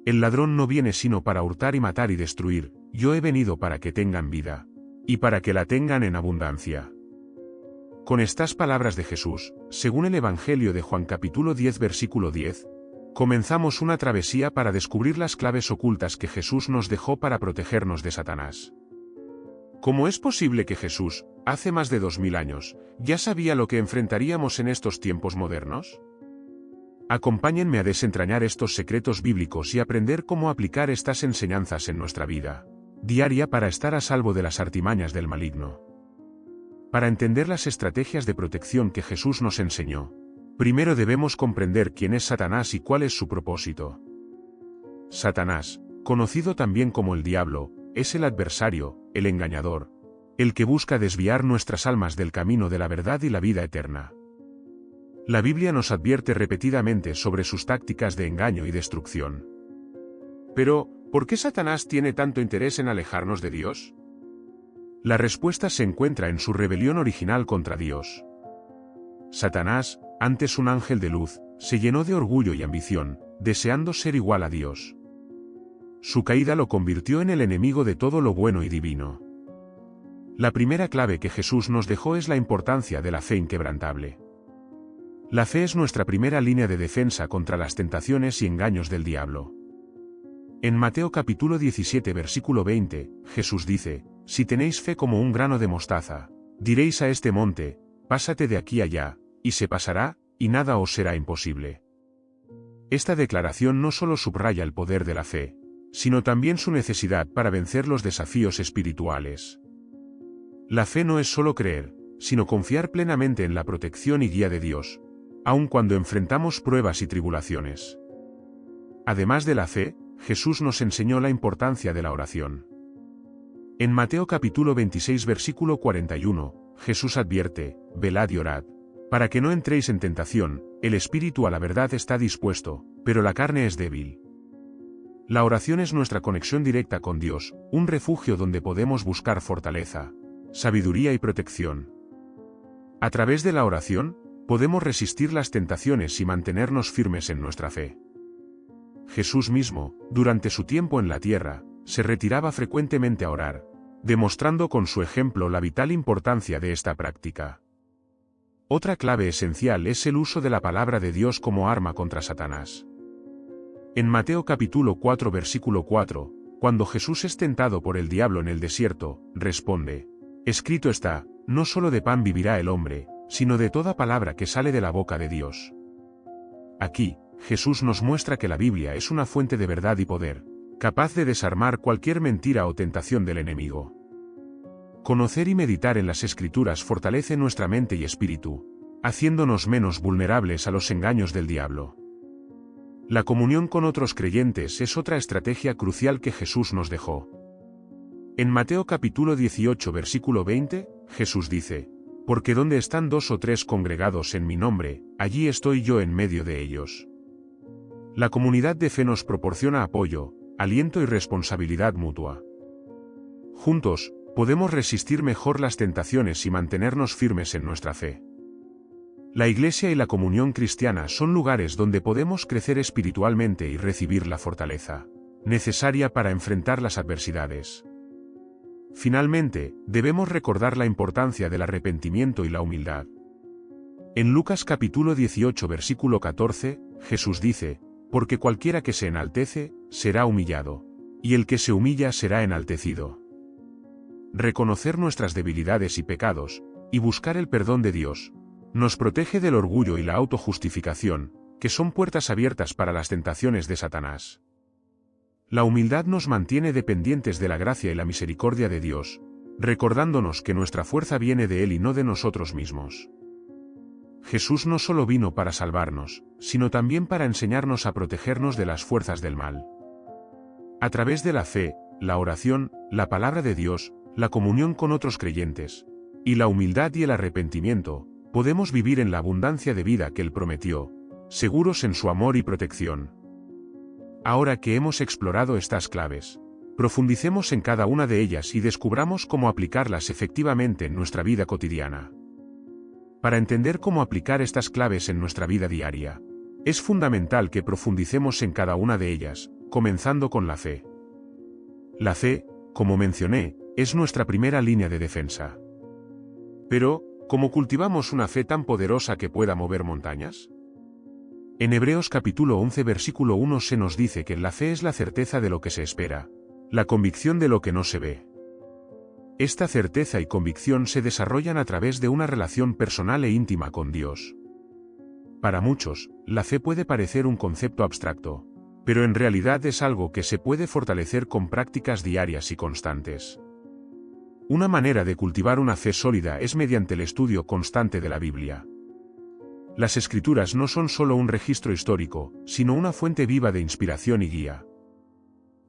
El ladrón no viene sino para hurtar y matar y destruir, yo he venido para que tengan vida, y para que la tengan en abundancia. Con estas palabras de Jesús, según el Evangelio de Juan capítulo 10 versículo 10, comenzamos una travesía para descubrir las claves ocultas que Jesús nos dejó para protegernos de Satanás. ¿Cómo es posible que Jesús, hace más de 2000 años, ya sabía lo que enfrentaríamos en estos tiempos modernos? Acompáñenme a desentrañar estos secretos bíblicos y aprender cómo aplicar estas enseñanzas en nuestra vida diaria para estar a salvo de las artimañas del maligno. Para entender las estrategias de protección que Jesús nos enseñó, primero debemos comprender quién es Satanás y cuál es su propósito. Satanás, conocido también como el diablo, es el adversario, el engañador, el que busca desviar nuestras almas del camino de la verdad y la vida eterna. La Biblia nos advierte repetidamente sobre sus tácticas de engaño y destrucción. Pero, ¿por qué Satanás tiene tanto interés en alejarnos de Dios? La respuesta se encuentra en su rebelión original contra Dios. Satanás, antes un ángel de luz, se llenó de orgullo y ambición, deseando ser igual a Dios. Su caída lo convirtió en el enemigo de todo lo bueno y divino. La primera clave que Jesús nos dejó es la importancia de la fe inquebrantable. La fe es nuestra primera línea de defensa contra las tentaciones y engaños del diablo. En Mateo capítulo 17 versículo 20, Jesús dice, «Si tenéis fe como un grano de mostaza, diréis a este monte, pásate de aquí allá, y se pasará, y nada os será imposible». Esta declaración no solo subraya el poder de la fe, sino también su necesidad para vencer los desafíos espirituales. La fe no es solo creer, sino confiar plenamente en la protección y guía de Dios, aun cuando enfrentamos pruebas y tribulaciones. Además de la fe, Jesús nos enseñó la importancia de la oración. En Mateo capítulo 26 versículo 41, Jesús advierte, «Velad y orad, para que no entréis en tentación, el espíritu a la verdad está dispuesto, pero la carne es débil». La oración es nuestra conexión directa con Dios, un refugio donde podemos buscar fortaleza, sabiduría y protección. A través de la oración, podemos resistir las tentaciones y mantenernos firmes en nuestra fe. Jesús mismo, durante su tiempo en la tierra, se retiraba frecuentemente a orar, demostrando con su ejemplo la vital importancia de esta práctica. Otra clave esencial es el uso de la palabra de Dios como arma contra Satanás. En Mateo capítulo 4 versículo 4, cuando Jesús es tentado por el diablo en el desierto, responde, «Escrito está, no solo de pan vivirá el hombre, sino de toda palabra que sale de la boca de Dios». Aquí, Jesús nos muestra que la Biblia es una fuente de verdad y poder, capaz de desarmar cualquier mentira o tentación del enemigo. Conocer y meditar en las Escrituras fortalece nuestra mente y espíritu, haciéndonos menos vulnerables a los engaños del diablo. La comunión con otros creyentes es otra estrategia crucial que Jesús nos dejó. En Mateo capítulo 18 versículo 20, Jesús dice, «Porque donde están 2 o 3 congregados en mi nombre, allí estoy yo en medio de ellos». La comunidad de fe nos proporciona apoyo, aliento y responsabilidad mutua. Juntos, podemos resistir mejor las tentaciones y mantenernos firmes en nuestra fe. La Iglesia y la comunión cristiana son lugares donde podemos crecer espiritualmente y recibir la fortaleza necesaria para enfrentar las adversidades. Finalmente, debemos recordar la importancia del arrepentimiento y la humildad. En Lucas capítulo 18 versículo 14, Jesús dice, «Porque cualquiera que se enaltece, será humillado, y el que se humilla será enaltecido». Reconocer nuestras debilidades y pecados, y buscar el perdón de Dios, nos protege del orgullo y la autojustificación, que son puertas abiertas para las tentaciones de Satanás. La humildad nos mantiene dependientes de la gracia y la misericordia de Dios, recordándonos que nuestra fuerza viene de Él y no de nosotros mismos. Jesús no solo vino para salvarnos, sino también para enseñarnos a protegernos de las fuerzas del mal. A través de la fe, la oración, la palabra de Dios, la comunión con otros creyentes, y la humildad y el arrepentimiento, podemos vivir en la abundancia de vida que Él prometió, seguros en su amor y protección. Ahora que hemos explorado estas claves, profundicemos en cada una de ellas y descubramos cómo aplicarlas efectivamente en nuestra vida cotidiana. Para entender cómo aplicar estas claves en nuestra vida diaria, es fundamental que profundicemos en cada una de ellas, comenzando con la fe. La fe, como mencioné, es nuestra primera línea de defensa. Pero, ¿cómo cultivamos una fe tan poderosa que pueda mover montañas? En Hebreos capítulo 11 versículo 1 se nos dice que la fe es la certeza de lo que se espera, la convicción de lo que no se ve. Esta certeza y convicción se desarrollan a través de una relación personal e íntima con Dios. Para muchos, la fe puede parecer un concepto abstracto, pero en realidad es algo que se puede fortalecer con prácticas diarias y constantes. Una manera de cultivar una fe sólida es mediante el estudio constante de la Biblia. Las Escrituras no son solo un registro histórico, sino una fuente viva de inspiración y guía.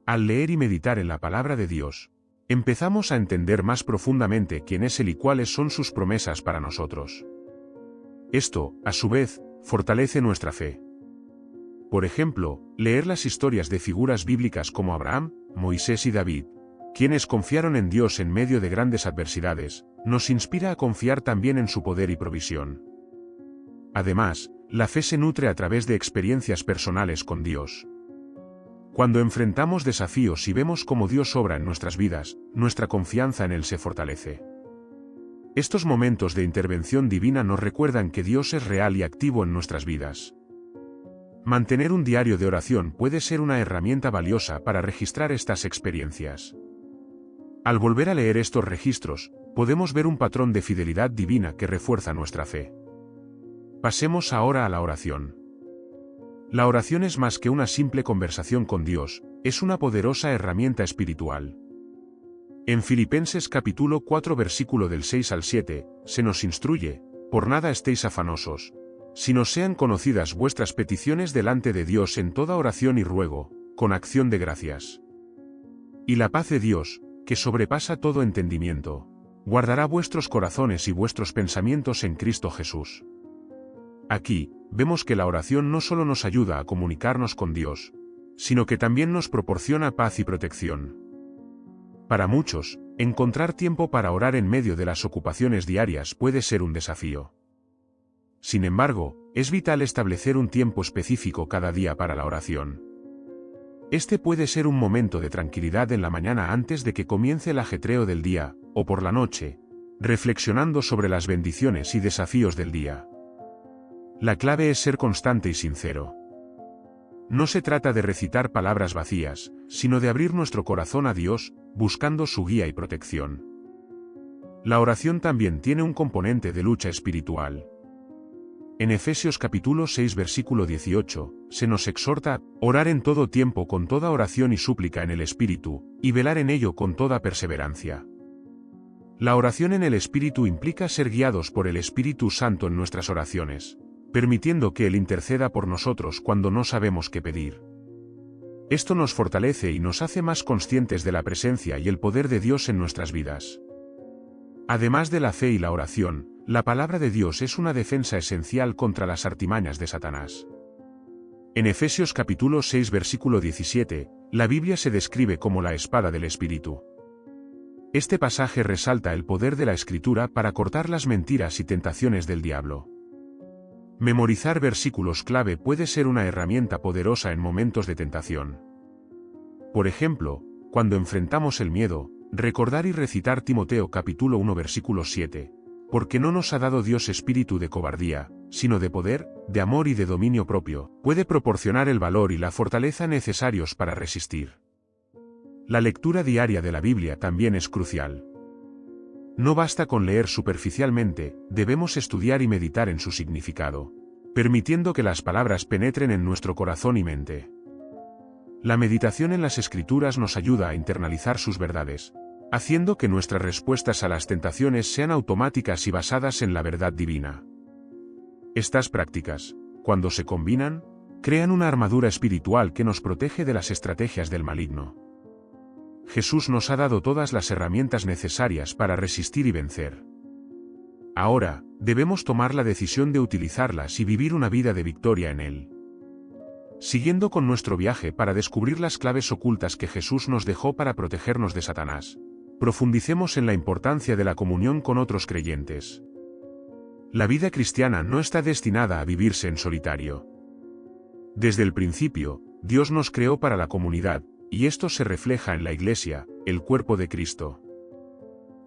Al leer y meditar en la palabra de Dios, empezamos a entender más profundamente quién es Él y cuáles son sus promesas para nosotros. Esto, a su vez, fortalece nuestra fe. Por ejemplo, leer las historias de figuras bíblicas como Abraham, Moisés y David, quienes confiaron en Dios en medio de grandes adversidades, nos inspira a confiar también en su poder y provisión. Además, la fe se nutre a través de experiencias personales con Dios. Cuando enfrentamos desafíos y vemos cómo Dios obra en nuestras vidas, nuestra confianza en Él se fortalece. Estos momentos de intervención divina nos recuerdan que Dios es real y activo en nuestras vidas. Mantener un diario de oración puede ser una herramienta valiosa para registrar estas experiencias. Al volver a leer estos registros, podemos ver un patrón de fidelidad divina que refuerza nuestra fe. Pasemos ahora a la oración. La oración es más que una simple conversación con Dios, es una poderosa herramienta espiritual. En Filipenses capítulo 4 versículo del 6 al 7, se nos instruye: por nada estéis afanosos, sino sean conocidas vuestras peticiones delante de Dios en toda oración y ruego, con acción de gracias. Y la paz de Dios, que sobrepasa todo entendimiento, guardará vuestros corazones y vuestros pensamientos en Cristo Jesús. Aquí, vemos que la oración no solo nos ayuda a comunicarnos con Dios, sino que también nos proporciona paz y protección. Para muchos, encontrar tiempo para orar en medio de las ocupaciones diarias puede ser un desafío. Sin embargo, es vital establecer un tiempo específico cada día para la oración. Este puede ser un momento de tranquilidad en la mañana antes de que comience el ajetreo del día, o por la noche, reflexionando sobre las bendiciones y desafíos del día. La clave es ser constante y sincero. No se trata de recitar palabras vacías, sino de abrir nuestro corazón a Dios, buscando su guía y protección. La oración también tiene un componente de lucha espiritual. En Efesios capítulo 6 versículo 18, se nos exhorta a orar en todo tiempo con toda oración y súplica en el Espíritu, y velar en ello con toda perseverancia. La oración en el Espíritu implica ser guiados por el Espíritu Santo en nuestras oraciones, permitiendo que Él interceda por nosotros cuando no sabemos qué pedir. Esto nos fortalece y nos hace más conscientes de la presencia y el poder de Dios en nuestras vidas. Además de la fe y la oración, la palabra de Dios es una defensa esencial contra las artimañas de Satanás. En Efesios capítulo 6 versículo 17, la Biblia se describe como la espada del Espíritu. Este pasaje resalta el poder de la Escritura para cortar las mentiras y tentaciones del diablo. Memorizar versículos clave puede ser una herramienta poderosa en momentos de tentación. Por ejemplo, cuando enfrentamos el miedo, recordar y recitar Timoteo capítulo 1 versículo 7, porque no nos ha dado Dios espíritu de cobardía, sino de poder, de amor y de dominio propio, puede proporcionar el valor y la fortaleza necesarios para resistir. La lectura diaria de la Biblia también es crucial. No basta con leer superficialmente, debemos estudiar y meditar en su significado, permitiendo que las palabras penetren en nuestro corazón y mente. La meditación en las Escrituras nos ayuda a internalizar sus verdades, haciendo que nuestras respuestas a las tentaciones sean automáticas y basadas en la verdad divina. Estas prácticas, cuando se combinan, crean una armadura espiritual que nos protege de las estrategias del maligno. Jesús nos ha dado todas las herramientas necesarias para resistir y vencer. Ahora, debemos tomar la decisión de utilizarlas y vivir una vida de victoria en Él. Siguiendo con nuestro viaje para descubrir las claves ocultas que Jesús nos dejó para protegernos de Satanás, profundicemos en la importancia de la comunión con otros creyentes. La vida cristiana no está destinada a vivirse en solitario. Desde el principio, Dios nos creó para la comunidad, y esto se refleja en la Iglesia, el cuerpo de Cristo.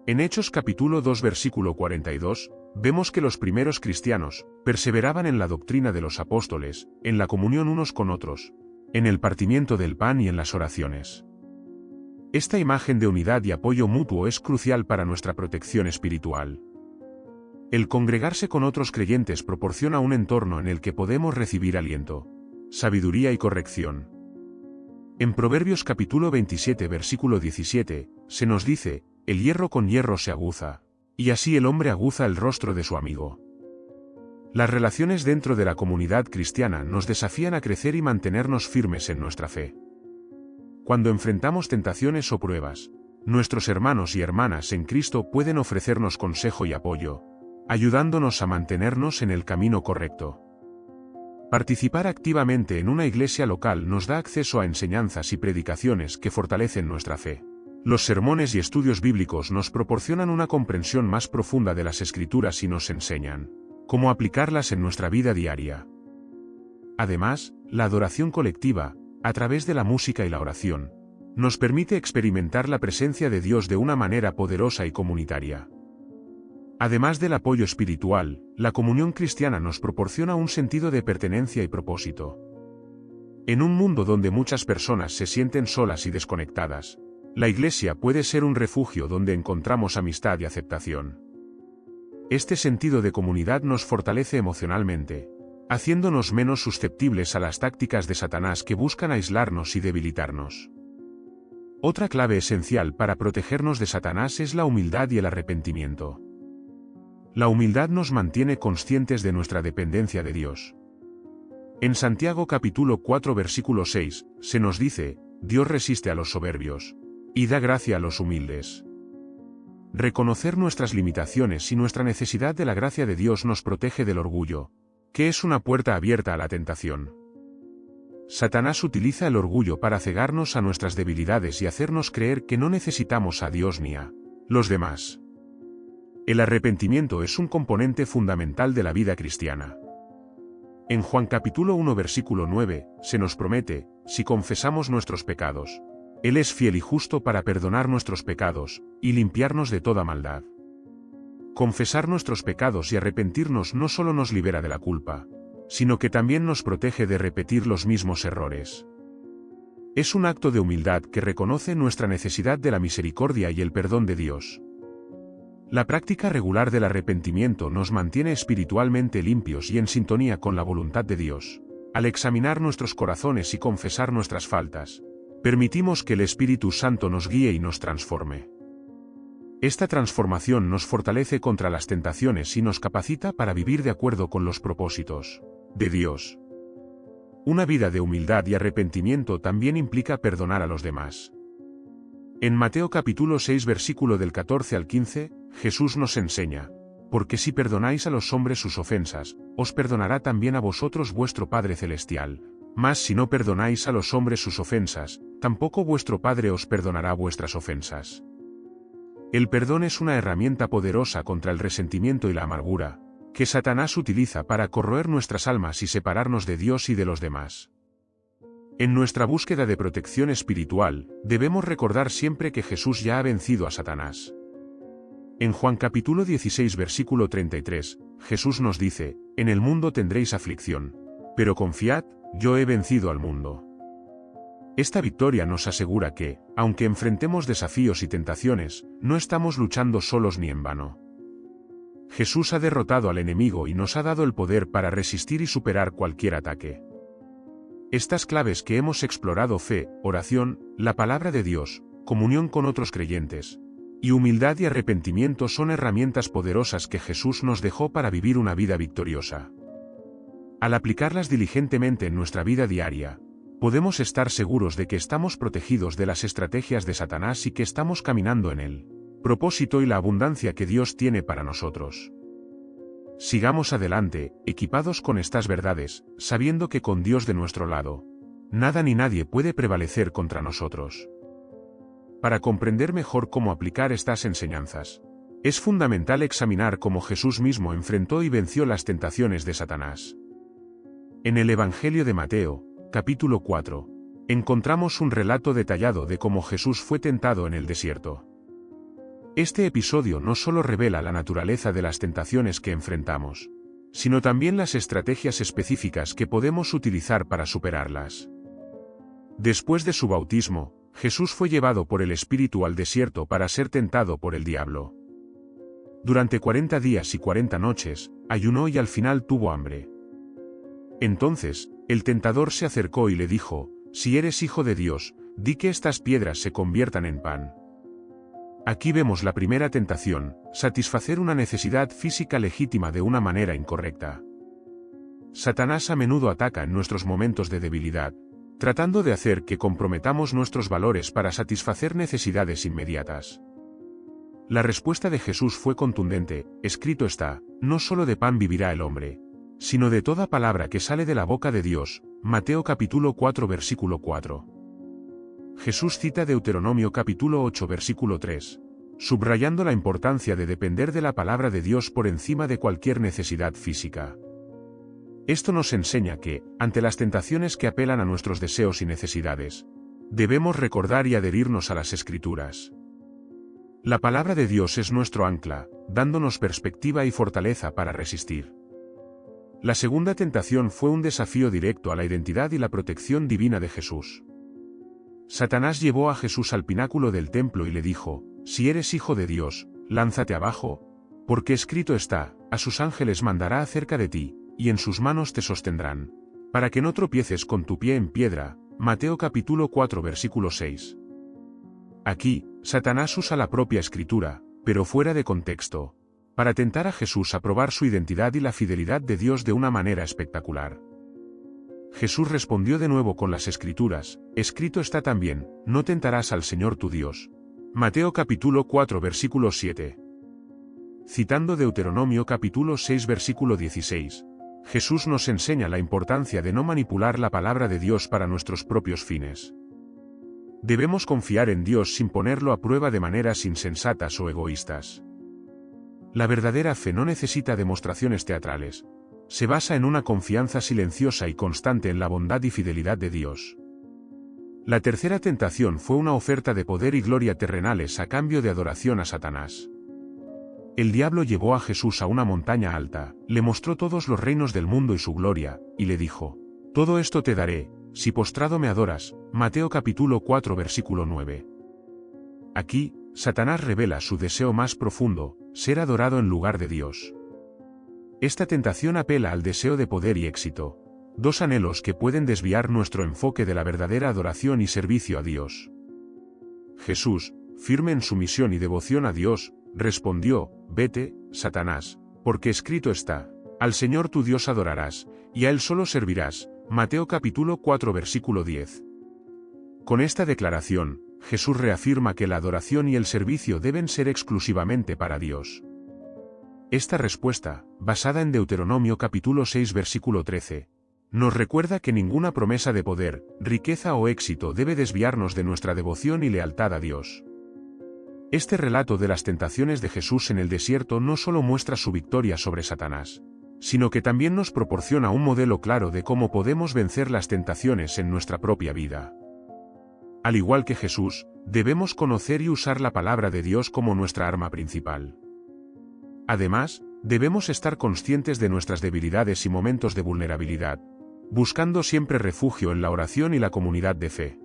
En Hechos capítulo 2 versículo 42, vemos que los primeros cristianos perseveraban en la doctrina de los apóstoles, en la comunión unos con otros, en el partimiento del pan y en las oraciones. Esta imagen de unidad y apoyo mutuo es crucial para nuestra protección espiritual. El congregarse con otros creyentes proporciona un entorno en el que podemos recibir aliento, sabiduría y corrección. En Proverbios capítulo 27 versículo 17, se nos dice, el hierro con hierro se aguza, y así el hombre aguza el rostro de su amigo. Las relaciones dentro de la comunidad cristiana nos desafían a crecer y mantenernos firmes en nuestra fe. Cuando enfrentamos tentaciones o pruebas, nuestros hermanos y hermanas en Cristo pueden ofrecernos consejo y apoyo, ayudándonos a mantenernos en el camino correcto. Participar activamente en una iglesia local nos da acceso a enseñanzas y predicaciones que fortalecen nuestra fe. Los sermones y estudios bíblicos nos proporcionan una comprensión más profunda de las Escrituras y nos enseñan cómo aplicarlas en nuestra vida diaria. Además, la adoración colectiva, a través de la música y la oración, nos permite experimentar la presencia de Dios de una manera poderosa y comunitaria. Además del apoyo espiritual, la comunión cristiana nos proporciona un sentido de pertenencia y propósito. En un mundo donde muchas personas se sienten solas y desconectadas, la iglesia puede ser un refugio donde encontramos amistad y aceptación. Este sentido de comunidad nos fortalece emocionalmente, haciéndonos menos susceptibles a las tácticas de Satanás que buscan aislarnos y debilitarnos. Otra clave esencial para protegernos de Satanás es la humildad y el arrepentimiento. La humildad nos mantiene conscientes de nuestra dependencia de Dios. En Santiago capítulo 4 versículo 6, se nos dice, Dios resiste a los soberbios, y da gracia a los humildes. Reconocer nuestras limitaciones y nuestra necesidad de la gracia de Dios nos protege del orgullo, que es una puerta abierta a la tentación. Satanás utiliza el orgullo para cegarnos a nuestras debilidades y hacernos creer que no necesitamos a Dios ni a los demás. El arrepentimiento es un componente fundamental de la vida cristiana. En Juan capítulo 1 versículo 9, se nos promete, si confesamos nuestros pecados, Él es fiel y justo para perdonar nuestros pecados, y limpiarnos de toda maldad. Confesar nuestros pecados y arrepentirnos no solo nos libera de la culpa, sino que también nos protege de repetir los mismos errores. Es un acto de humildad que reconoce nuestra necesidad de la misericordia y el perdón de Dios. La práctica regular del arrepentimiento nos mantiene espiritualmente limpios y en sintonía con la voluntad de Dios. Al examinar nuestros corazones y confesar nuestras faltas, permitimos que el Espíritu Santo nos guíe y nos transforme. Esta transformación nos fortalece contra las tentaciones y nos capacita para vivir de acuerdo con los propósitos de Dios. Una vida de humildad y arrepentimiento también implica perdonar a los demás. En Mateo capítulo 6 versículo del 14 al 15, Jesús nos enseña, porque si perdonáis a los hombres sus ofensas, os perdonará también a vosotros vuestro Padre Celestial, mas si no perdonáis a los hombres sus ofensas, tampoco vuestro Padre os perdonará vuestras ofensas. El perdón es una herramienta poderosa contra el resentimiento y la amargura, que Satanás utiliza para corroer nuestras almas y separarnos de Dios y de los demás. En nuestra búsqueda de protección espiritual, debemos recordar siempre que Jesús ya ha vencido a Satanás. En Juan capítulo 16 versículo 33, Jesús nos dice, en el mundo tendréis aflicción, pero confiad, yo he vencido al mundo. Esta victoria nos asegura que, aunque enfrentemos desafíos y tentaciones, no estamos luchando solos ni en vano. Jesús ha derrotado al enemigo y nos ha dado el poder para resistir y superar cualquier ataque. Estas claves que hemos explorado, fe, oración, la palabra de Dios, comunión con otros creyentes, y humildad y arrepentimiento son herramientas poderosas que Jesús nos dejó para vivir una vida victoriosa. Al aplicarlas diligentemente en nuestra vida diaria, podemos estar seguros de que estamos protegidos de las estrategias de Satanás y que estamos caminando en el propósito y la abundancia que Dios tiene para nosotros. Sigamos adelante, equipados con estas verdades, sabiendo que con Dios de nuestro lado, nada ni nadie puede prevalecer contra nosotros. Para comprender mejor cómo aplicar estas enseñanzas, es fundamental examinar cómo Jesús mismo enfrentó y venció las tentaciones de Satanás. En el Evangelio de Mateo, capítulo 4, encontramos un relato detallado de cómo Jesús fue tentado en el desierto. Este episodio no solo revela la naturaleza de las tentaciones que enfrentamos, sino también las estrategias específicas que podemos utilizar para superarlas. Después de su bautismo, Jesús fue llevado por el Espíritu al desierto para ser tentado por el diablo. Durante 40 días y 40 noches, ayunó y al final tuvo hambre. Entonces, el tentador se acercó y le dijo: «Si eres hijo de Dios, di que estas piedras se conviertan en pan». Aquí vemos la primera tentación: satisfacer una necesidad física legítima de una manera incorrecta. Satanás a menudo ataca en nuestros momentos de debilidad, tratando de hacer que comprometamos nuestros valores para satisfacer necesidades inmediatas. La respuesta de Jesús fue contundente: escrito está, no solo de pan vivirá el hombre, sino de toda palabra que sale de la boca de Dios. Mateo capítulo 4 versículo 4. Jesús cita Deuteronomio capítulo 8 versículo 3, subrayando la importancia de depender de la palabra de Dios por encima de cualquier necesidad física. Esto nos enseña que, ante las tentaciones que apelan a nuestros deseos y necesidades, debemos recordar y adherirnos a las Escrituras. La palabra de Dios es nuestro ancla, dándonos perspectiva y fortaleza para resistir. La segunda tentación fue un desafío directo a la identidad y la protección divina de Jesús. Satanás llevó a Jesús al pináculo del templo y le dijo: «Si eres hijo de Dios, lánzate abajo, porque escrito está, a sus ángeles mandará acerca de ti, y en sus manos te sostendrán, para que no tropieces con tu pie en piedra». Mateo capítulo 4 versículo 6. Aquí, Satanás usa la propia escritura, pero fuera de contexto, para tentar a Jesús a probar su identidad y la fidelidad de Dios de una manera espectacular. Jesús respondió de nuevo con las Escrituras: escrito está también, no tentarás al Señor tu Dios. Mateo capítulo 4 versículo 7. Citando Deuteronomio capítulo 6 versículo 16, Jesús nos enseña la importancia de no manipular la palabra de Dios para nuestros propios fines. Debemos confiar en Dios sin ponerlo a prueba de maneras insensatas o egoístas. La verdadera fe no necesita demostraciones teatrales. Se basa en una confianza silenciosa y constante en la bondad y fidelidad de Dios. La tercera tentación fue una oferta de poder y gloria terrenales a cambio de adoración a Satanás. El diablo llevó a Jesús a una montaña alta, le mostró todos los reinos del mundo y su gloria, y le dijo: «Todo esto te daré, si postrado me adoras». Mateo capítulo 4 versículo 9. Aquí, Satanás revela su deseo más profundo: ser adorado en lugar de Dios. Esta tentación apela al deseo de poder y éxito, dos anhelos que pueden desviar nuestro enfoque de la verdadera adoración y servicio a Dios. Jesús, firme en su misión y devoción a Dios, respondió: «Vete, Satanás, porque escrito está, al Señor tu Dios adorarás, y a Él solo servirás». Mateo capítulo 4 versículo 10. Con esta declaración, Jesús reafirma que la adoración y el servicio deben ser exclusivamente para Dios. Esta respuesta, basada en Deuteronomio capítulo 6 versículo 13, nos recuerda que ninguna promesa de poder, riqueza o éxito debe desviarnos de nuestra devoción y lealtad a Dios. Este relato de las tentaciones de Jesús en el desierto no solo muestra su victoria sobre Satanás, sino que también nos proporciona un modelo claro de cómo podemos vencer las tentaciones en nuestra propia vida. Al igual que Jesús, debemos conocer y usar la palabra de Dios como nuestra arma principal. Además, debemos estar conscientes de nuestras debilidades y momentos de vulnerabilidad, buscando siempre refugio en la oración y la comunidad de fe.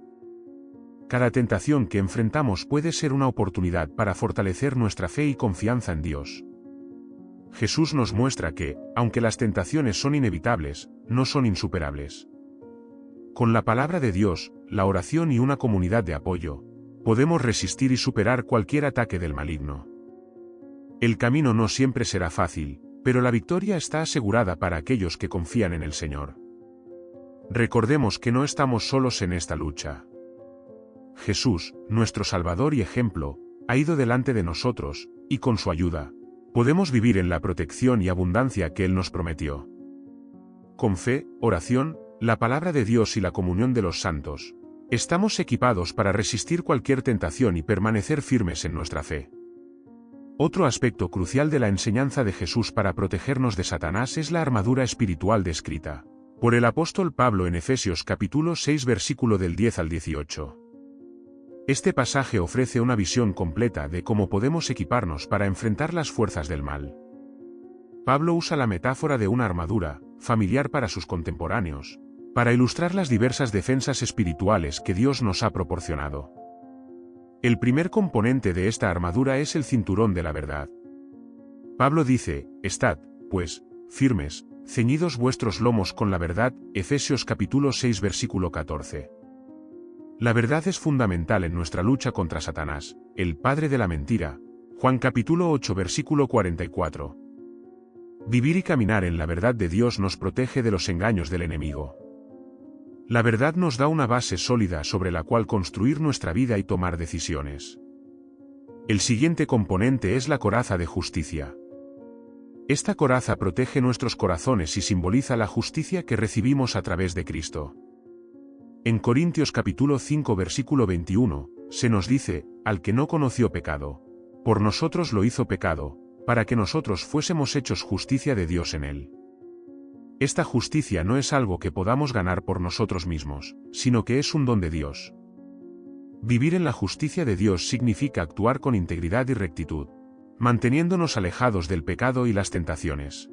Cada tentación que enfrentamos puede ser una oportunidad para fortalecer nuestra fe y confianza en Dios. Jesús nos muestra que, aunque las tentaciones son inevitables, no son insuperables. Con la palabra de Dios, la oración y una comunidad de apoyo, podemos resistir y superar cualquier ataque del maligno. El camino no siempre será fácil, pero la victoria está asegurada para aquellos que confían en el Señor. Recordemos que no estamos solos en esta lucha. Jesús, nuestro Salvador y ejemplo, ha ido delante de nosotros, y con su ayuda, podemos vivir en la protección y abundancia que Él nos prometió. Con fe, oración, la palabra de Dios y la comunión de los santos, estamos equipados para resistir cualquier tentación y permanecer firmes en nuestra fe. Otro aspecto crucial de la enseñanza de Jesús para protegernos de Satanás es la armadura espiritual descrita. Por el apóstol Pablo en Efesios capítulo 6 versículo del 10 al 18. Este pasaje ofrece una visión completa de cómo podemos equiparnos para enfrentar las fuerzas del mal. Pablo usa la metáfora de una armadura, familiar para sus contemporáneos, para ilustrar las diversas defensas espirituales que Dios nos ha proporcionado. El primer componente de esta armadura es el cinturón de la verdad. Pablo dice, estad, pues, firmes, ceñidos vuestros lomos con la verdad, Efesios capítulo 6 versículo 14. La verdad es fundamental en nuestra lucha contra Satanás, el padre de la mentira, Juan capítulo 8 versículo 44. Vivir y caminar en la verdad de Dios nos protege de los engaños del enemigo. La verdad nos da una base sólida sobre la cual construir nuestra vida y tomar decisiones. El siguiente componente es la coraza de justicia. Esta coraza protege nuestros corazones y simboliza la justicia que recibimos a través de Cristo. En Corintios capítulo 5 versículo 21, se nos dice, al que no conoció pecado, por nosotros lo hizo pecado, para que nosotros fuésemos hechos justicia de Dios en él. Esta justicia no es algo que podamos ganar por nosotros mismos, sino que es un don de Dios. Vivir en la justicia de Dios significa actuar con integridad y rectitud, manteniéndonos alejados del pecado y las tentaciones.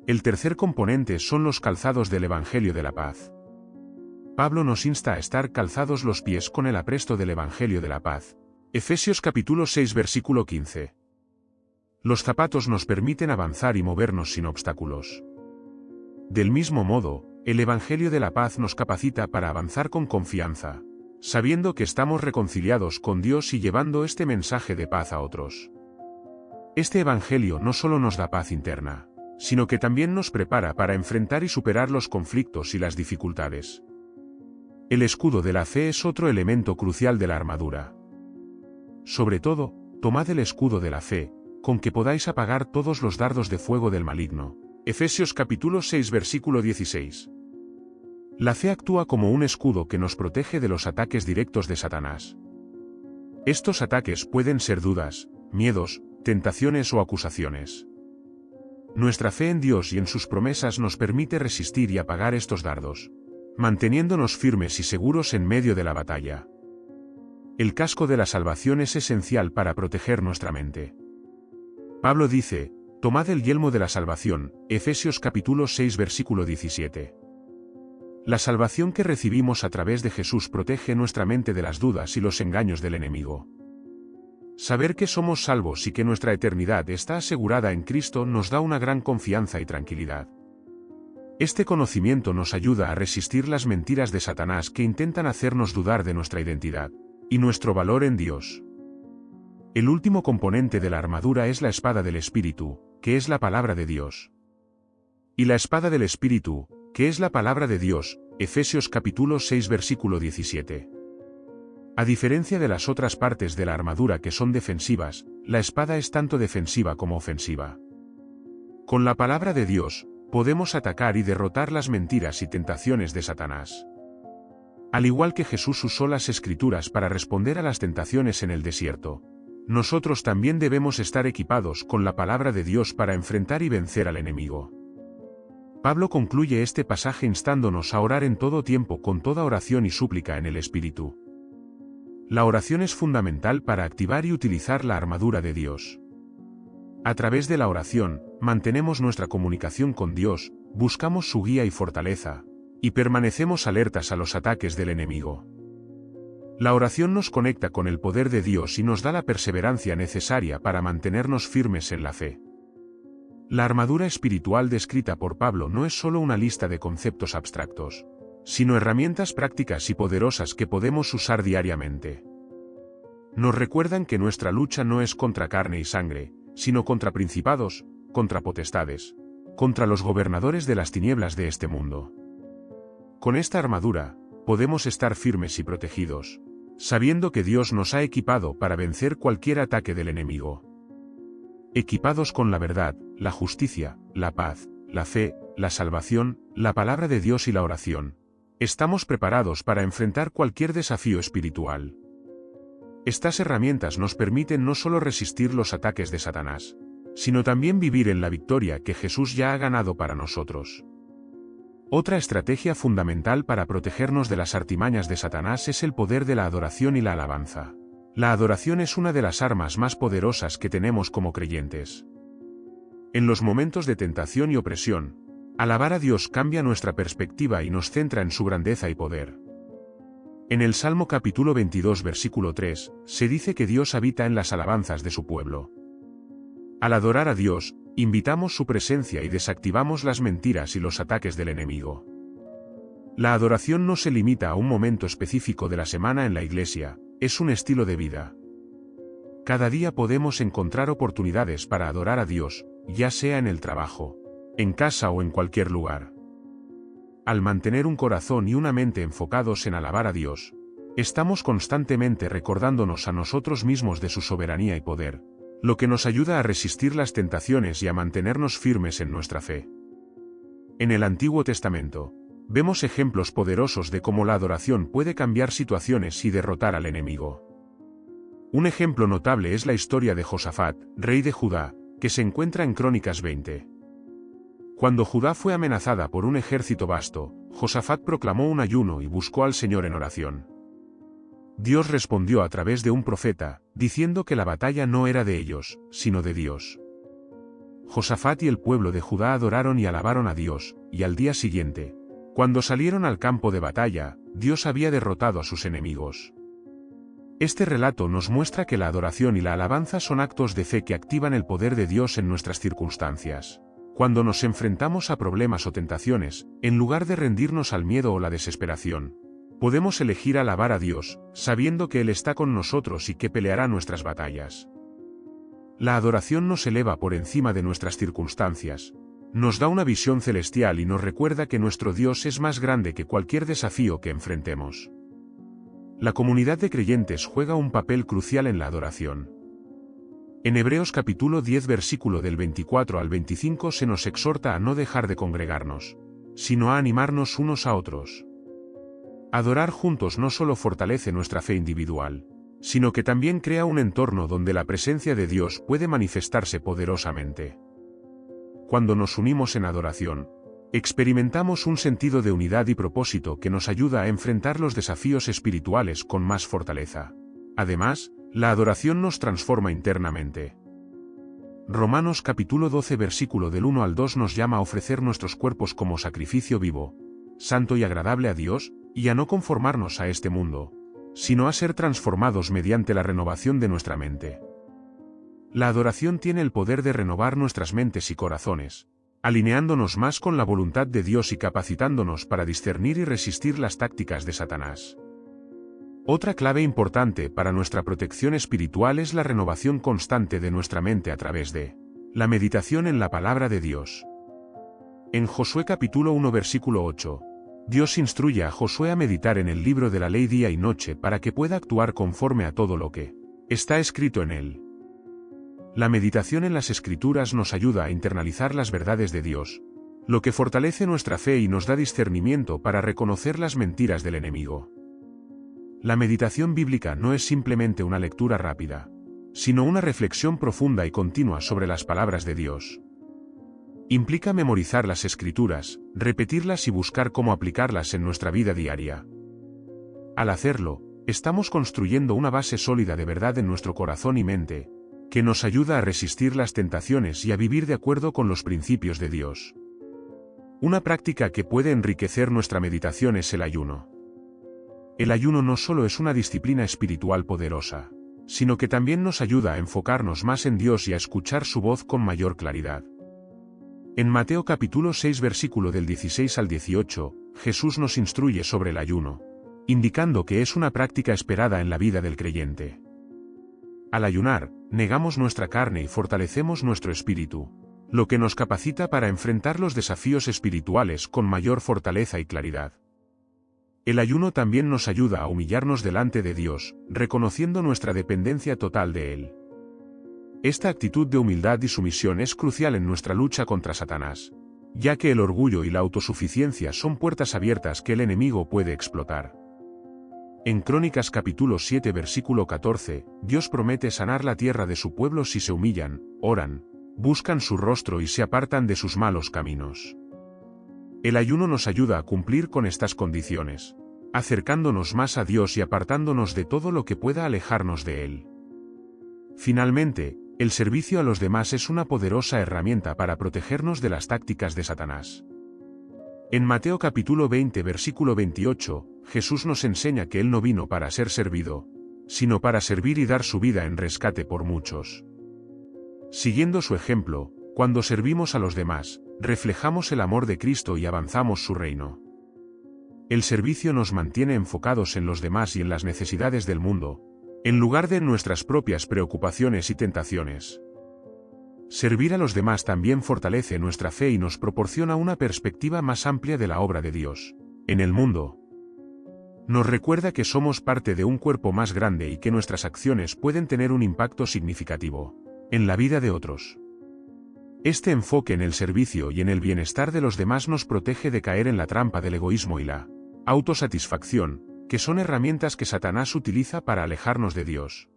El tercer componente son los calzados del Evangelio de la paz. Pablo nos insta a estar calzados los pies con el apresto del Evangelio de la paz. Efesios capítulo 6 versículo 15. Los zapatos nos permiten avanzar y movernos sin obstáculos. Del mismo modo, el Evangelio de la paz nos capacita para avanzar con confianza, sabiendo que estamos reconciliados con Dios y llevando este mensaje de paz a otros. Este Evangelio no solo nos da paz interna, sino que también nos prepara para enfrentar y superar los conflictos y las dificultades. El escudo de la fe es otro elemento crucial de la armadura. Sobre todo, tomad el escudo de la fe, con que podáis apagar todos los dardos de fuego del maligno. Efesios capítulo 6 versículo 16. La fe actúa como un escudo que nos protege de los ataques directos de Satanás. Estos ataques pueden ser dudas, miedos, tentaciones o acusaciones. Nuestra fe en Dios y en sus promesas nos permite resistir y apagar estos dardos, manteniéndonos firmes y seguros en medio de la batalla. El casco de la salvación es esencial para proteger nuestra mente. Pablo dice, tomad el yelmo de la salvación, Efesios capítulo 6 versículo 17. La salvación que recibimos a través de Jesús protege nuestra mente de las dudas y los engaños del enemigo. Saber que somos salvos y que nuestra eternidad está asegurada en Cristo nos da una gran confianza y tranquilidad. Este conocimiento nos ayuda a resistir las mentiras de Satanás que intentan hacernos dudar de nuestra identidad y nuestro valor en Dios. El último componente de la armadura es la espada del Espíritu, que es la palabra de Dios. Y la espada del Espíritu, que es la palabra de Dios, Efesios capítulo 6 versículo 17. A diferencia de las otras partes de la armadura que son defensivas, la espada es tanto defensiva como ofensiva. Con la palabra de Dios, podemos atacar y derrotar las mentiras y tentaciones de Satanás. Al igual que Jesús usó las Escrituras para responder a las tentaciones en el desierto, nosotros también debemos estar equipados con la palabra de Dios para enfrentar y vencer al enemigo. Pablo concluye este pasaje instándonos a orar en todo tiempo con toda oración y súplica en el Espíritu. La oración es fundamental para activar y utilizar la armadura de Dios. A través de la oración, mantenemos nuestra comunicación con Dios, buscamos su guía y fortaleza, y permanecemos alertas a los ataques del enemigo. La oración nos conecta con el poder de Dios y nos da la perseverancia necesaria para mantenernos firmes en la fe. La armadura espiritual descrita por Pablo no es solo una lista de conceptos abstractos, sino herramientas prácticas y poderosas que podemos usar diariamente. Nos recuerdan que nuestra lucha no es contra carne y sangre, sino contra principados, contra potestades, contra los gobernadores de las tinieblas de este mundo. Con esta armadura, podemos estar firmes y protegidos, sabiendo que Dios nos ha equipado para vencer cualquier ataque del enemigo. Equipados con la verdad, la justicia, la paz, la fe, la salvación, la palabra de Dios y la oración, estamos preparados para enfrentar cualquier desafío espiritual. Estas herramientas nos permiten no solo resistir los ataques de Satanás, sino también vivir en la victoria que Jesús ya ha ganado para nosotros. Otra estrategia fundamental para protegernos de las artimañas de Satanás es el poder de la adoración y la alabanza. La adoración es una de las armas más poderosas que tenemos como creyentes. En los momentos de tentación y opresión, alabar a Dios cambia nuestra perspectiva y nos centra en su grandeza y poder. En el Salmo capítulo 22 versículo 3, se dice que Dios habita en las alabanzas de su pueblo. Al adorar a Dios, invitamos su presencia y desactivamos las mentiras y los ataques del enemigo. La adoración no se limita a un momento específico de la semana en la iglesia, es un estilo de vida. Cada día podemos encontrar oportunidades para adorar a Dios, ya sea en el trabajo, en casa o en cualquier lugar. Al mantener un corazón y una mente enfocados en alabar a Dios, estamos constantemente recordándonos a nosotros mismos de su soberanía y poder, lo que nos ayuda a resistir las tentaciones y a mantenernos firmes en nuestra fe. En el Antiguo Testamento, vemos ejemplos poderosos de cómo la adoración puede cambiar situaciones y derrotar al enemigo. Un ejemplo notable es la historia de Josafat, rey de Judá, que se encuentra en Crónicas 20. Cuando Judá fue amenazada por un ejército vasto, Josafat proclamó un ayuno y buscó al Señor en oración. Dios respondió a través de un profeta, diciendo que la batalla no era de ellos, sino de Dios. Josafat y el pueblo de Judá adoraron y alabaron a Dios, y al día siguiente, cuando salieron al campo de batalla, Dios había derrotado a sus enemigos. Este relato nos muestra que la adoración y la alabanza son actos de fe que activan el poder de Dios en nuestras circunstancias. Cuando nos enfrentamos a problemas o tentaciones, en lugar de rendirnos al miedo o la desesperación, podemos elegir alabar a Dios, sabiendo que Él está con nosotros y que peleará nuestras batallas. La adoración nos eleva por encima de nuestras circunstancias, nos da una visión celestial y nos recuerda que nuestro Dios es más grande que cualquier desafío que enfrentemos. La comunidad de creyentes juega un papel crucial en la adoración. En Hebreos capítulo 10 versículo del 24 al 25 se nos exhorta a no dejar de congregarnos, sino a animarnos unos a otros. Adorar juntos no solo fortalece nuestra fe individual, sino que también crea un entorno donde la presencia de Dios puede manifestarse poderosamente. Cuando nos unimos en adoración, experimentamos un sentido de unidad y propósito que nos ayuda a enfrentar los desafíos espirituales con más fortaleza. Además, la adoración nos transforma internamente. Romanos capítulo 12 versículo del 1 al 2 nos llama a ofrecer nuestros cuerpos como sacrificio vivo, santo y agradable a Dios, y a no conformarnos a este mundo, sino a ser transformados mediante la renovación de nuestra mente. La adoración tiene el poder de renovar nuestras mentes y corazones, alineándonos más con la voluntad de Dios y capacitándonos para discernir y resistir las tácticas de Satanás. Otra clave importante para nuestra protección espiritual es la renovación constante de nuestra mente a través de la meditación en la palabra de Dios. En Josué capítulo 1 versículo 8, Dios instruye a Josué a meditar en el libro de la ley día y noche para que pueda actuar conforme a todo lo que está escrito en él. La meditación en las Escrituras nos ayuda a internalizar las verdades de Dios, lo que fortalece nuestra fe y nos da discernimiento para reconocer las mentiras del enemigo. La meditación bíblica no es simplemente una lectura rápida, sino una reflexión profunda y continua sobre las palabras de Dios. Implica memorizar las Escrituras, repetirlas y buscar cómo aplicarlas en nuestra vida diaria. Al hacerlo, estamos construyendo una base sólida de verdad en nuestro corazón y mente, que nos ayuda a resistir las tentaciones y a vivir de acuerdo con los principios de Dios. Una práctica que puede enriquecer nuestra meditación es el ayuno. El ayuno no solo es una disciplina espiritual poderosa, sino que también nos ayuda a enfocarnos más en Dios y a escuchar su voz con mayor claridad. En Mateo capítulo 6 versículo del 16 al 18, Jesús nos instruye sobre el ayuno, indicando que es una práctica esperada en la vida del creyente. Al ayunar, negamos nuestra carne y fortalecemos nuestro espíritu, lo que nos capacita para enfrentar los desafíos espirituales con mayor fortaleza y claridad. El ayuno también nos ayuda a humillarnos delante de Dios, reconociendo nuestra dependencia total de Él. Esta actitud de humildad y sumisión es crucial en nuestra lucha contra Satanás, ya que el orgullo y la autosuficiencia son puertas abiertas que el enemigo puede explotar. En Crónicas capítulo 7 versículo 14, Dios promete sanar la tierra de su pueblo si se humillan, oran, buscan su rostro y se apartan de sus malos caminos. El ayuno nos ayuda a cumplir con estas condiciones, acercándonos más a Dios y apartándonos de todo lo que pueda alejarnos de Él. Finalmente, el servicio a los demás es una poderosa herramienta para protegernos de las tácticas de Satanás. En Mateo capítulo 20 versículo 28, Jesús nos enseña que Él no vino para ser servido, sino para servir y dar su vida en rescate por muchos. Siguiendo su ejemplo, cuando servimos a los demás, reflejamos el amor de Cristo y avanzamos su reino. El servicio nos mantiene enfocados en los demás y en las necesidades del mundo, en lugar de en nuestras propias preocupaciones y tentaciones. Servir a los demás también fortalece nuestra fe y nos proporciona una perspectiva más amplia de la obra de Dios en el mundo. Nos recuerda que somos parte de un cuerpo más grande y que nuestras acciones pueden tener un impacto significativo en la vida de otros. Este enfoque en el servicio y en el bienestar de los demás nos protege de caer en la trampa del egoísmo y la autosatisfacción, que son herramientas que Satanás utiliza para alejarnos de Dios.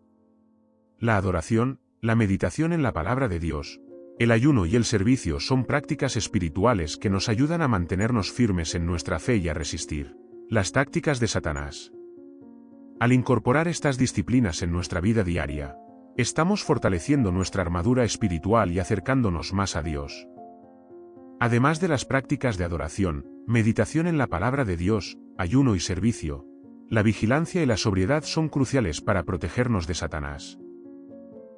La adoración, la meditación en la palabra de Dios, el ayuno y el servicio son prácticas espirituales que nos ayudan a mantenernos firmes en nuestra fe y a resistir las tácticas de Satanás. Al incorporar estas disciplinas en nuestra vida diaria, estamos fortaleciendo nuestra armadura espiritual y acercándonos más a Dios. Además de las prácticas de adoración, meditación en la palabra de Dios, ayuno y servicio, la vigilancia y la sobriedad son cruciales para protegernos de Satanás.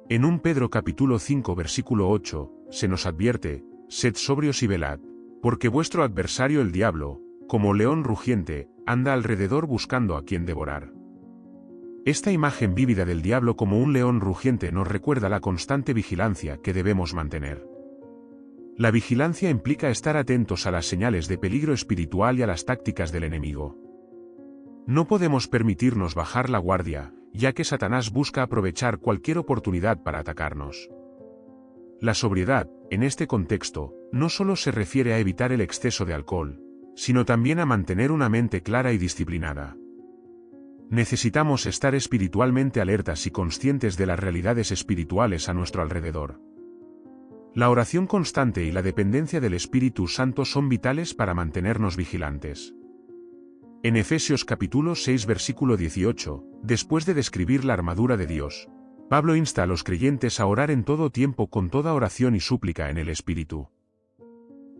En 1 Pedro capítulo 5 versículo 8, se nos advierte, sed sobrios y velad, porque vuestro adversario el diablo, como león rugiente, anda alrededor buscando a quien devorar. Esta imagen vívida del diablo como un león rugiente nos recuerda la constante vigilancia que debemos mantener. La vigilancia implica estar atentos a las señales de peligro espiritual y a las tácticas del enemigo. No podemos permitirnos bajar la guardia, ya que Satanás busca aprovechar cualquier oportunidad para atacarnos. La sobriedad, en este contexto, no solo se refiere a evitar el exceso de alcohol, sino también a mantener una mente clara y disciplinada. Necesitamos estar espiritualmente alertas y conscientes de las realidades espirituales a nuestro alrededor. La oración constante y la dependencia del Espíritu Santo son vitales para mantenernos vigilantes. En Efesios capítulo 6 versículo 18, después de describir la armadura de Dios, Pablo insta a los creyentes a orar en todo tiempo con toda oración y súplica en el Espíritu.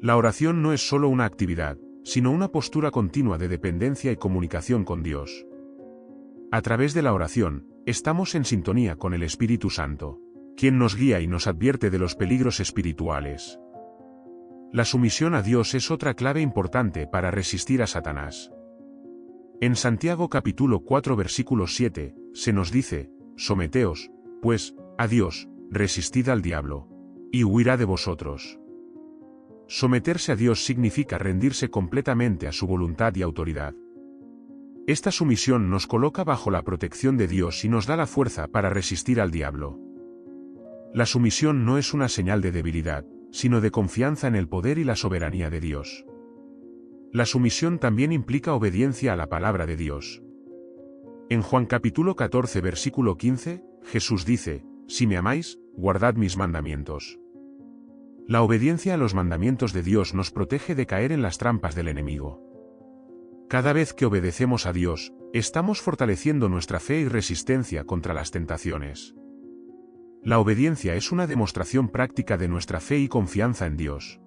La oración no es solo una actividad, sino una postura continua de dependencia y comunicación con Dios. A través de la oración, estamos en sintonía con el Espíritu Santo, quien nos guía y nos advierte de los peligros espirituales. La sumisión a Dios es otra clave importante para resistir a Satanás. En Santiago capítulo 4 versículo 7, se nos dice, someteos, pues, a Dios, resistid al diablo, y huirá de vosotros. Someterse a Dios significa rendirse completamente a su voluntad y autoridad. Esta sumisión nos coloca bajo la protección de Dios y nos da la fuerza para resistir al diablo. La sumisión no es una señal de debilidad, sino de confianza en el poder y la soberanía de Dios. La sumisión también implica obediencia a la palabra de Dios. En Juan capítulo 14 versículo 15, Jesús dice, si me amáis, guardad mis mandamientos. La obediencia a los mandamientos de Dios nos protege de caer en las trampas del enemigo. Cada vez que obedecemos a Dios, estamos fortaleciendo nuestra fe y resistencia contra las tentaciones. La obediencia es una demostración práctica de nuestra fe y confianza en Dios.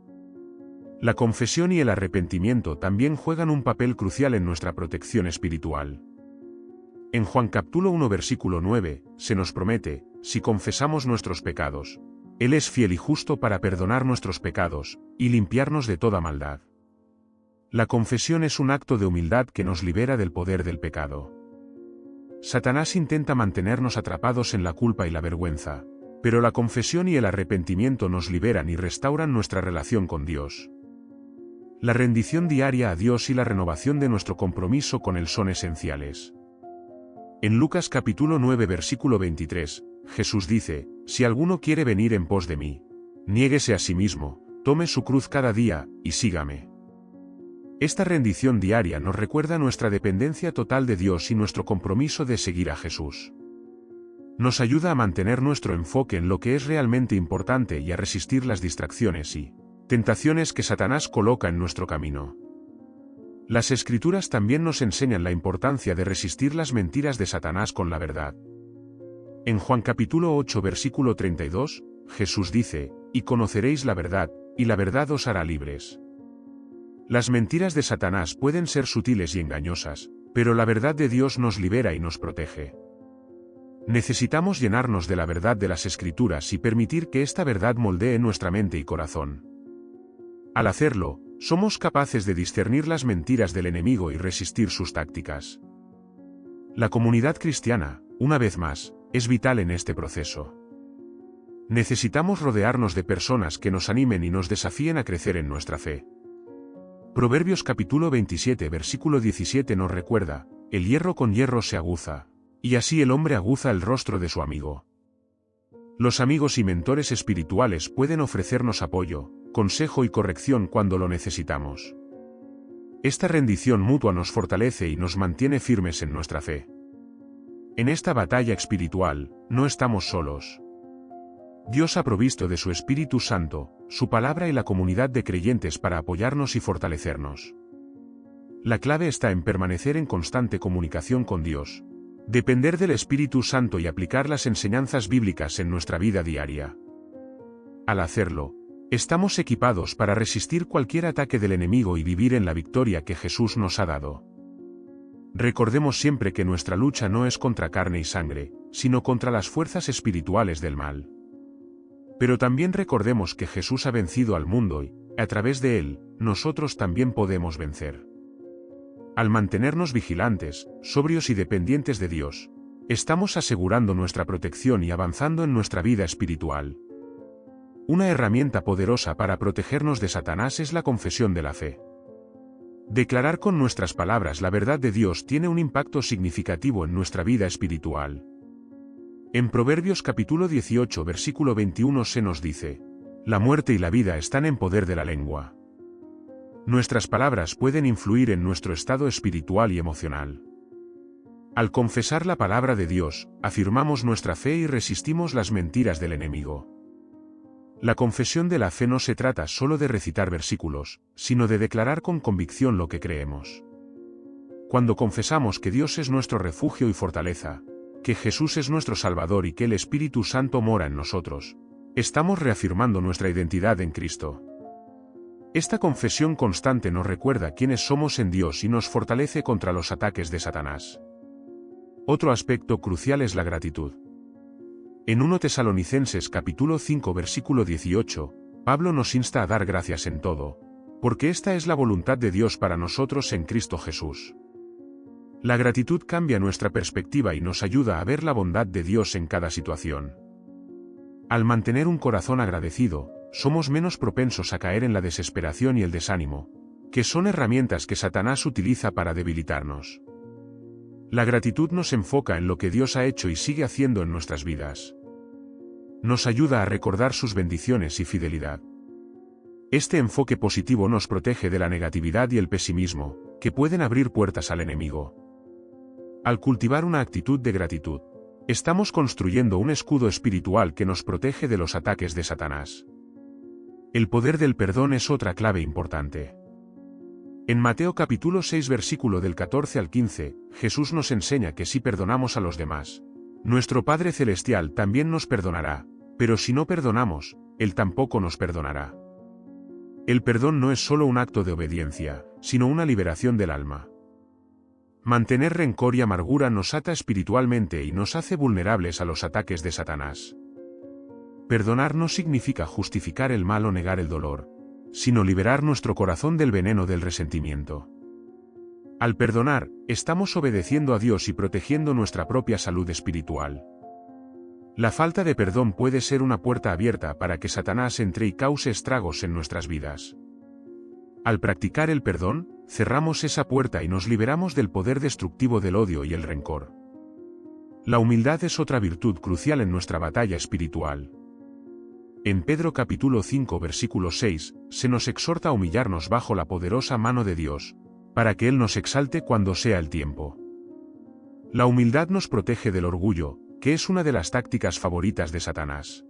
La confesión y el arrepentimiento también juegan un papel crucial en nuestra protección espiritual. En Juan capítulo 1 versículo 9, se nos promete, si confesamos nuestros pecados, Él es fiel y justo para perdonar nuestros pecados, y limpiarnos de toda maldad. La confesión es un acto de humildad que nos libera del poder del pecado. Satanás intenta mantenernos atrapados en la culpa y la vergüenza, pero la confesión y el arrepentimiento nos liberan y restauran nuestra relación con Dios. La rendición diaria a Dios y la renovación de nuestro compromiso con Él son esenciales. En Lucas capítulo 9 versículo 23, Jesús dice, si alguno quiere venir en pos de mí, niéguese a sí mismo, tome su cruz cada día, y sígame. Esta rendición diaria nos recuerda nuestra dependencia total de Dios y nuestro compromiso de seguir a Jesús. Nos ayuda a mantener nuestro enfoque en lo que es realmente importante y a resistir las distracciones y Tentaciones que Satanás coloca en nuestro camino. Las Escrituras también nos enseñan la importancia de resistir las mentiras de Satanás con la verdad. En Juan capítulo 8 versículo 32, Jesús dice, «Y conoceréis la verdad, y la verdad os hará libres». Las mentiras de Satanás pueden ser sutiles y engañosas, pero la verdad de Dios nos libera y nos protege. Necesitamos llenarnos de la verdad de las Escrituras y permitir que esta verdad moldee nuestra mente y corazón. Al hacerlo, somos capaces de discernir las mentiras del enemigo y resistir sus tácticas. La comunidad cristiana, una vez más, es vital en este proceso. Necesitamos rodearnos de personas que nos animen y nos desafíen a crecer en nuestra fe. Proverbios capítulo 27 versículo 17 nos recuerda, «El hierro con hierro se aguza, y así el hombre aguza el rostro de su amigo». Los amigos y mentores espirituales pueden ofrecernos apoyo, consejo y corrección cuando lo necesitamos. Esta rendición mutua nos fortalece y nos mantiene firmes en nuestra fe. En esta batalla espiritual, no estamos solos. Dios ha provisto de su Espíritu Santo, su palabra y la comunidad de creyentes para apoyarnos y fortalecernos. La clave está en permanecer en constante comunicación con Dios, depender del Espíritu Santo y aplicar las enseñanzas bíblicas en nuestra vida diaria. Al hacerlo, estamos equipados para resistir cualquier ataque del enemigo y vivir en la victoria que Jesús nos ha dado. Recordemos siempre que nuestra lucha no es contra carne y sangre, sino contra las fuerzas espirituales del mal. Pero también recordemos que Jesús ha vencido al mundo y, a través de él, nosotros también podemos vencer. Al mantenernos vigilantes, sobrios y dependientes de Dios, estamos asegurando nuestra protección y avanzando en nuestra vida espiritual. Una herramienta poderosa para protegernos de Satanás es la confesión de la fe. Declarar con nuestras palabras la verdad de Dios tiene un impacto significativo en nuestra vida espiritual. En Proverbios capítulo 18 versículo 21 se nos dice, «La muerte y la vida están en poder de la lengua». Nuestras palabras pueden influir en nuestro estado espiritual y emocional. Al confesar la palabra de Dios, afirmamos nuestra fe y resistimos las mentiras del enemigo. La confesión de la fe no se trata solo de recitar versículos, sino de declarar con convicción lo que creemos. Cuando confesamos que Dios es nuestro refugio y fortaleza, que Jesús es nuestro Salvador y que el Espíritu Santo mora en nosotros, estamos reafirmando nuestra identidad en Cristo. Esta confesión constante nos recuerda quiénes somos en Dios y nos fortalece contra los ataques de Satanás. Otro aspecto crucial es la gratitud. En 1 Tesalonicenses capítulo 5 versículo 18, Pablo nos insta a dar gracias en todo, porque esta es la voluntad de Dios para nosotros en Cristo Jesús. La gratitud cambia nuestra perspectiva y nos ayuda a ver la bondad de Dios en cada situación. Al mantener un corazón agradecido, somos menos propensos a caer en la desesperación y el desánimo, que son herramientas que Satanás utiliza para debilitarnos. La gratitud nos enfoca en lo que Dios ha hecho y sigue haciendo en nuestras vidas. Nos ayuda a recordar sus bendiciones y fidelidad. Este enfoque positivo nos protege de la negatividad y el pesimismo, que pueden abrir puertas al enemigo. Al cultivar una actitud de gratitud, estamos construyendo un escudo espiritual que nos protege de los ataques de Satanás. El poder del perdón es otra clave importante. En Mateo capítulo 6 versículo del 14 al 15, Jesús nos enseña que si perdonamos a los demás, nuestro Padre Celestial también nos perdonará, pero si no perdonamos, Él tampoco nos perdonará. El perdón no es solo un acto de obediencia, sino una liberación del alma. Mantener rencor y amargura nos ata espiritualmente y nos hace vulnerables a los ataques de Satanás. Perdonar no significa justificar el mal o negar el dolor, sino liberar nuestro corazón del veneno del resentimiento. Al perdonar, estamos obedeciendo a Dios y protegiendo nuestra propia salud espiritual. La falta de perdón puede ser una puerta abierta para que Satanás entre y cause estragos en nuestras vidas. Al practicar el perdón, cerramos esa puerta y nos liberamos del poder destructivo del odio y el rencor. La humildad es otra virtud crucial en nuestra batalla espiritual. En Pedro capítulo 5 versículo 6, se nos exhorta a humillarnos bajo la poderosa mano de Dios, para que Él nos exalte cuando sea el tiempo. La humildad nos protege del orgullo, que es una de las tácticas favoritas de Satanás.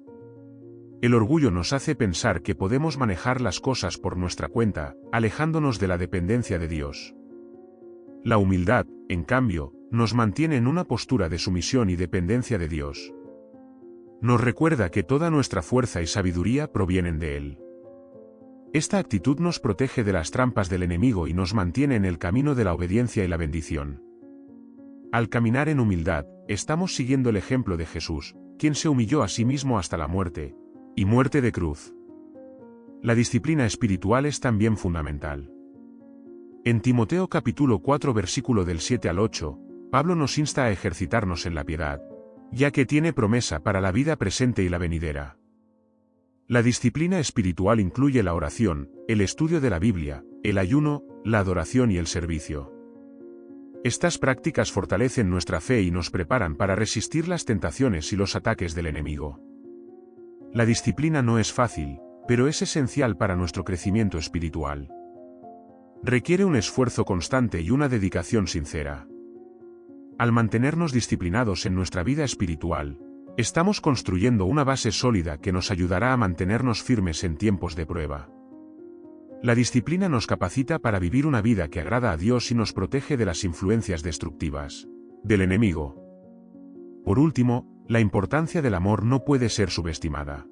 El orgullo nos hace pensar que podemos manejar las cosas por nuestra cuenta, alejándonos de la dependencia de Dios. La humildad, en cambio, nos mantiene en una postura de sumisión y dependencia de Dios. Nos recuerda que toda nuestra fuerza y sabiduría provienen de Él. Esta actitud nos protege de las trampas del enemigo y nos mantiene en el camino de la obediencia y la bendición. Al caminar en humildad, estamos siguiendo el ejemplo de Jesús, quien se humilló a sí mismo hasta la muerte, y muerte de cruz. La disciplina espiritual es también fundamental. En Timoteo capítulo 4 versículo del 7 al 8, Pablo nos insta a ejercitarnos en la piedad, ya que tiene promesa para la vida presente y la venidera. La disciplina espiritual incluye la oración, el estudio de la Biblia, el ayuno, la adoración y el servicio. Estas prácticas fortalecen nuestra fe y nos preparan para resistir las tentaciones y los ataques del enemigo. La disciplina no es fácil, pero es esencial para nuestro crecimiento espiritual. Requiere un esfuerzo constante y una dedicación sincera. Al mantenernos disciplinados en nuestra vida espiritual, estamos construyendo una base sólida que nos ayudará a mantenernos firmes en tiempos de prueba. La disciplina nos capacita para vivir una vida que agrada a Dios y nos protege de las influencias destructivas del enemigo. Por último, la importancia del amor no puede ser subestimada.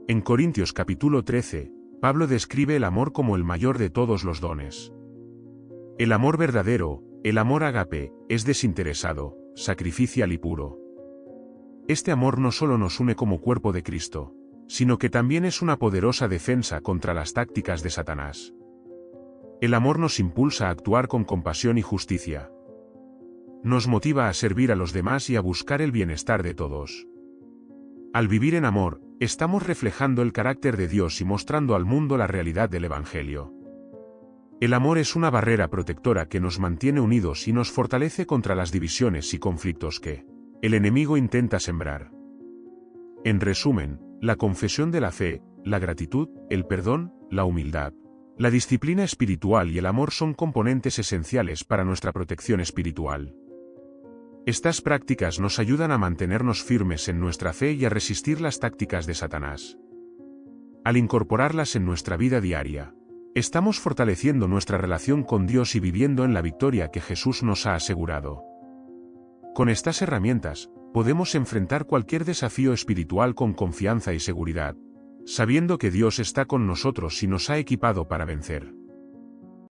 En Corintios capítulo 13, Pablo describe el amor como el mayor de todos los dones. El amor verdadero, el amor ágape, es desinteresado, sacrificial y puro. Este amor no solo nos une como cuerpo de Cristo, sino que también es una poderosa defensa contra las tácticas de Satanás. El amor nos impulsa a actuar con compasión y justicia. Nos motiva a servir a los demás y a buscar el bienestar de todos. Al vivir en amor, estamos reflejando el carácter de Dios y mostrando al mundo la realidad del Evangelio. El amor es una barrera protectora que nos mantiene unidos y nos fortalece contra las divisiones y conflictos que el enemigo intenta sembrar. En resumen, la confesión de la fe, la gratitud, el perdón, la humildad, la disciplina espiritual y el amor son componentes esenciales para nuestra protección espiritual. Estas prácticas nos ayudan a mantenernos firmes en nuestra fe y a resistir las tácticas de Satanás. Al incorporarlas en nuestra vida diaria, estamos fortaleciendo nuestra relación con Dios y viviendo en la victoria que Jesús nos ha asegurado. Con estas herramientas, podemos enfrentar cualquier desafío espiritual con confianza y seguridad, sabiendo que Dios está con nosotros y nos ha equipado para vencer.